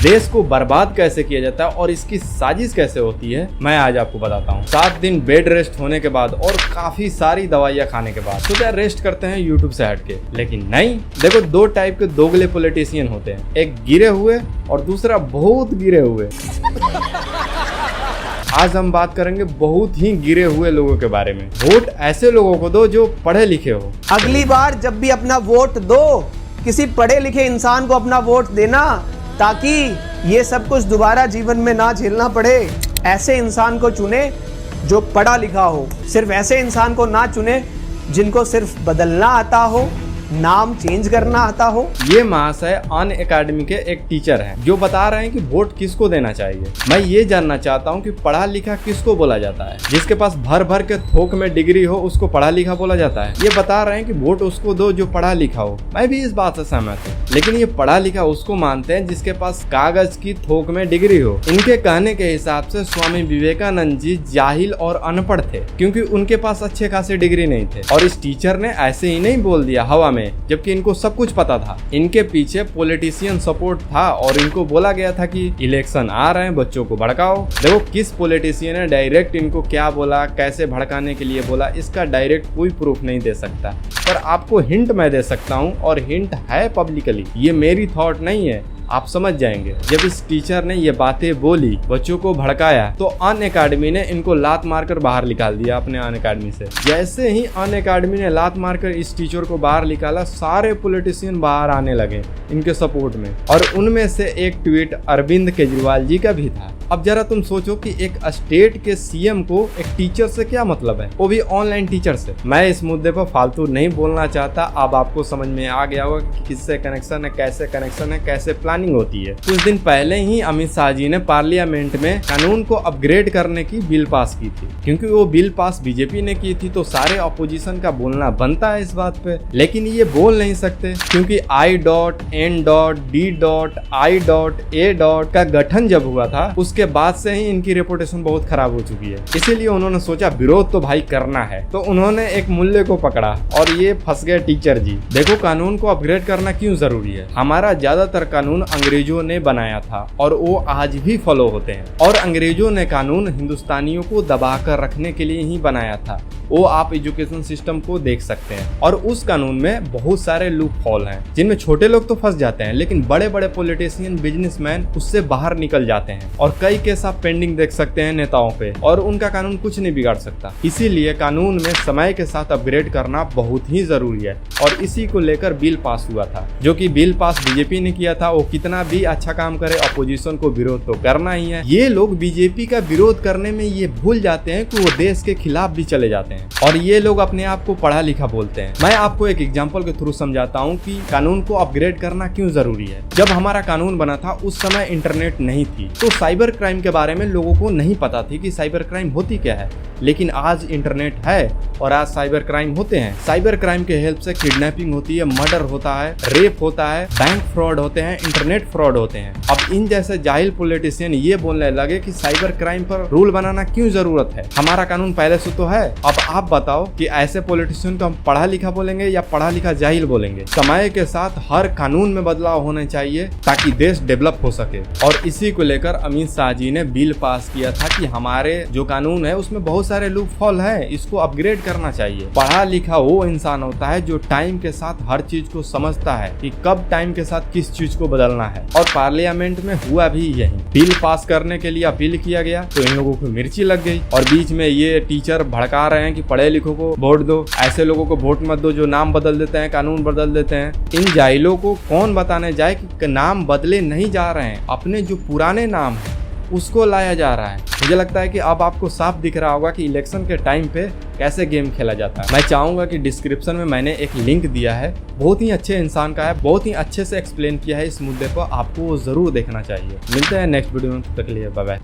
देश को बर्बाद कैसे किया जाता है और इसकी साजिश कैसे होती है, मैं आज आपको बताता हूँ। 7 दिन बेड रेस्ट होने के बाद और काफी सारी दवाइयाँ खाने के बाद सोचा रेस्ट करते हैं यूट्यूब से हटके, लेकिन नहीं। देखो, 2 टाइप के दोगले पॉलिटिशियन होते हैं, एक गिरे हुए और दूसरा बहुत गिरे हुए। आज हम बात करेंगे बहुत ही गिरे हुए लोगों के बारे में। वोट ऐसे लोगों को दो जो पढ़े लिखे हो। अगली बार जब भी अपना वोट दो, किसी पढ़े लिखे इंसान को अपना वोट देना, ताकि ये सब कुछ दोबारा जीवन में ना झेलना पड़े। ऐसे इंसान को चुने जो पढ़ा लिखा हो। सिर्फ ऐसे इंसान को ना चुने जिनको सिर्फ बदलना आता हो, नाम चेंज करना आता हो। ये महाशय अनअकैडमी के एक टीचर हैं जो बता रहे हैं कि वोट किसको देना चाहिए। मैं ये जानना चाहता हूँ कि पढ़ा लिखा किसको बोला जाता है। जिसके पास भर भर के थोक में डिग्री हो उसको पढ़ा लिखा बोला जाता है। ये बता रहे हैं कि वोट उसको दो जो पढ़ा लिखा हो। मैं भी इस बात से सहमत हूँ, लेकिन ये पढ़ा लिखा उसको मानते हैं जिसके पास कागज की थोक में डिग्री हो। इनके कहने के हिसाब से स्वामी विवेकानंद जी जाहिल और अनपढ़ थे, क्योंकि उनके पास अच्छे खासे डिग्री नहीं थे। और इस टीचर ने ऐसे ही नहीं बोल दिया हवा में, जबकि इनको सब कुछ पता था। इनके पीछे पॉलिटिशियन सपोर्ट था और इनको बोला गया था कि इलेक्शन आ रहे हैं, बच्चों को भड़काओ। देखो, किस पॉलिटिशियन ने डायरेक्ट इनको क्या बोला, कैसे भड़काने के लिए बोला, इसका डायरेक्ट कोई प्रूफ नहीं दे सकता, पर आपको हिंट मैं दे सकता हूँ, और हिंट है पब्लिकली। ये मेरी थॉट नहीं है, आप समझ जाएंगे। जब इस टीचर ने ये बातें बोली, बच्चों को भड़काया, तो अनअकैडमी ने इनको लात मारकर बाहर निकाल दिया अपने अनअकैडमी से। जैसे ही अनअकैडमी ने लात मारकर इस टीचर को बाहर निकाला, सारे पॉलिटिशियन बाहर आने लगे इनके सपोर्ट में, और उनमें से एक ट्वीट अरविंद केजरीवाल जी का भी था। अब जरा तुम सोचो कि एक स्टेट के सीएम को एक टीचर से क्या मतलब है, वो भी ऑनलाइन टीचर से। मैं इस मुद्दे पर फालतू नहीं बोलना चाहता। अब आपको समझ में आ गया होगा कि किससे कनेक्शन है, कैसे प्लानिंग होती है। कुछ दिन पहले ही अमित शाह जी ने पार्लियामेंट में कानून को अपग्रेड करने की बिल पास की थी। क्योंकि वो बिल पास बीजेपी ने की थी, तो सारे ऑपोजिशन का बोलना बनता है इस बात पे, लेकिन ये बोल नहीं सकते, क्योंकि I.N.D.I.A. का गठन जब हुआ था, उसके बाद से ही इनकी रेपुटेशन बहुत खराब हो चुकी है। इसीलिए उन्होंने सोचा विरोध तो भाई करना है, तो उन्होंने एक मूल्य को पकड़ा और ये फंस गए टीचर जी। देखो, कानून को अपग्रेड करना क्यों जरूरी है। हमारा ज्यादातर कानून अंग्रेजों ने बनाया था और वो आज भी फॉलो होते हैं, और अंग्रेजों ने कानून हिंदुस्तानियों को दबा कर रखने के लिए ही बनाया था। वो आप एजुकेशन सिस्टम को देख सकते हैं, और उस कानून में बहुत सारे लूप होल हैं, जिनमें छोटे लोग तो फंस जाते हैं, लेकिन बड़े बड़े पॉलिटिशियन, बिजनेसमैन उससे बाहर निकल जाते हैं। और कई केस आप पेंडिंग देख सकते हैं नेताओं पे, और उनका कानून कुछ नहीं बिगाड़ सकता। इसीलिए कानून में समय के साथ अपग्रेड करना बहुत ही जरूरी है, और इसी को लेकर बिल पास हुआ था। जो कि बिल पास बीजेपी ने किया था। वो कितना भी अच्छा काम करे, अपोजिशन को विरोध तो करना ही है। ये लोग बीजेपी का विरोध करने में ये भूल जाते हैं कि वो देश के खिलाफ भी चले जाते हैं, और ये लोग अपने आप को पढ़ा लिखा बोलते हैं। मैं आपको एक एग्जांपल के थ्रू समझाता हूँ कि कानून को अपग्रेड करना क्यों जरूरी है। जब हमारा कानून बना था, उस समय इंटरनेट नहीं थी, तो साइबर क्राइम के बारे में लोगों को नहीं पता थी कि साइबर क्राइम होती क्या है। लेकिन आज इंटरनेट है और आज साइबर क्राइम होते हैं। साइबर क्राइम के हेल्प से किडनैपिंग होती है, मर्डर होता है, रेप होता है, बैंक फ्रॉड होते हैं, इंटरनेट फ्रॉड होते हैं। अब इन जैसे जाहिल पॉलिटिशियन ये बोलने लगे कि साइबर क्राइम पर रूल बनाना क्यों जरूरत है, हमारा कानून पहले से तो है। अब आप बताओ कि ऐसे पॉलिटिशियन को हम पढ़ा लिखा बोलेंगे या पढ़ा लिखा जाहिल बोलेंगे। समय के साथ हर कानून में बदलाव होने चाहिए ताकि देश डेवलप हो सके, और इसी को लेकर अमित शाह जी ने बिल पास किया था कि हमारे जो कानून है उसमें बहुत सारे लूप होल है, इसको अपग्रेड करना चाहिए। पढ़ा लिखा वो इंसान होता है जो टाइम के साथ हर चीज को समझता है कि कब टाइम के साथ किस चीज को बदलना है। और पार्लियामेंट में हुआ भी यही। बिल पास करने के लिए अपील किया गया तो इन लोगों को मिर्ची लग गई, और बीच में ये टीचर भड़का रहे हैं कि पढ़े लिखों को वोट दो, ऐसे लोगों को वोट मत दो जो नाम बदल देते हैं, कानून बदल देते हैं। इन जाहिलों को कौन बताने जाए कि नाम बदले नहीं जा रहे हैं, अपने जो पुराने नाम है उसको लाया जा रहा है। मुझे लगता है कि अब आपको साफ दिख रहा होगा कि इलेक्शन के टाइम पे कैसे गेम खेला जाता है। मैं चाहूंगा कि डिस्क्रिप्शन में मैंने एक लिंक दिया है, बहुत ही अच्छे इंसान का है, बहुत ही अच्छे से एक्सप्लेन किया है इस मुद्दे को, आपको वो जरूर देखना चाहिए। मिलते हैं नेक्स्ट वीडियो में, तब तक के लिए बाय बाय।